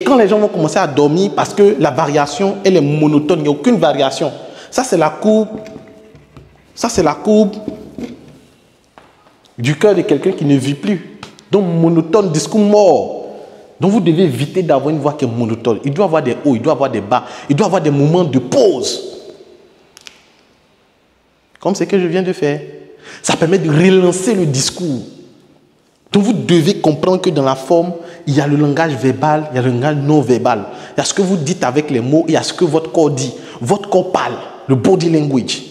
Quand les gens vont commencer à dormir, parce que la variation, elle est monotone, il n'y a aucune variation. Ça, c'est la courbe. Ça, c'est la courbe du cœur de quelqu'un qui ne vit plus. Donc, monotone, discours mort. Donc, vous devez éviter d'avoir une voix qui est monotone. Il doit avoir des hauts, il doit avoir des bas. Il doit avoir des moments de pause. Comme ce que je viens de faire. Ça permet de relancer le discours. Donc, vous devez comprendre que dans la forme, il y a le langage verbal, il y a le langage non verbal. Il y a ce que vous dites avec les mots, il y a ce que votre corps dit. Votre corps parle, le body language.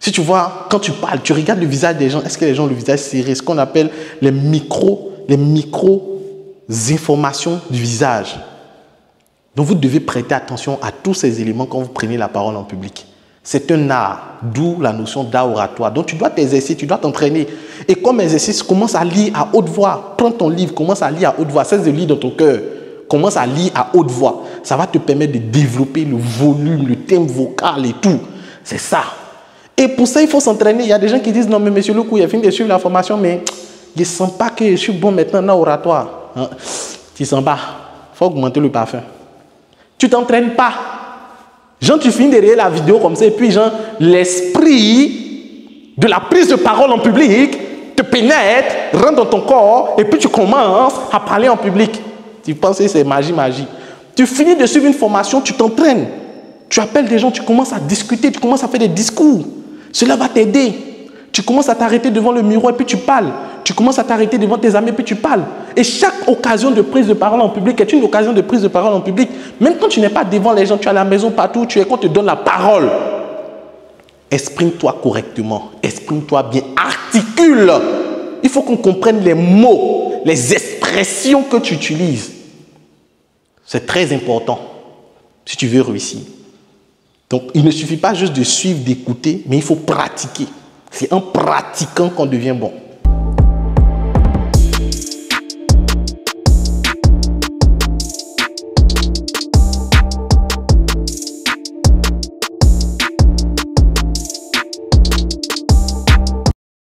Si tu vois, quand tu parles, tu regardes le visage des gens, est-ce que les gens ont le visage serré? Ce qu'on appelle les micro-informations du visage. Donc, vous devez prêter attention à tous ces éléments quand vous prenez la parole en public. C'est un art, d'où la notion d'art oratoire. Donc, tu dois t'exercer, tu dois t'entraîner. Et comme exercice, commence à lire à haute voix. Prends ton livre, commence à lire à haute voix. Cesse de lire dans ton cœur. Commence à lire à haute voix. Ça va te permettre de développer le volume, le thème vocal et tout. C'est ça. Et pour ça, il faut s'entraîner. Il y a des gens qui disent, non, mais monsieur Loukou, il a fini de suivre la formation, mais je ne sens pas que je suis bon maintenant dans l'oratoire. Hein? Tu ne sens pas. Il faut augmenter le parfum. Tu ne t'entraînes pas. Genre, tu finis derrière la vidéo comme ça, et puis, genre, l'esprit de la prise de parole en public te pénètre, rentre dans ton corps, et puis tu commences à parler en public. Tu penses que c'est magie. Tu finis de suivre une formation, tu t'entraînes. Tu appelles des gens, tu commences à discuter, tu commences à faire des discours. Cela va t'aider. Tu commences à t'arrêter devant le miroir, et puis tu parles. Tu commences à t'arrêter devant tes amis, et puis tu parles. Et chaque occasion de prise de parole en public est une occasion de prise de parole en public. Même quand tu n'es pas devant les gens, tu es à la maison, partout, tu es quand on te donne la parole. Exprime-toi correctement. Exprime-toi bien. Articule. Il faut qu'on comprenne les mots, les expressions que tu utilises. C'est très important si tu veux réussir. Donc, il ne suffit pas juste de suivre, d'écouter, mais il faut pratiquer. C'est en pratiquant qu'on devient bon.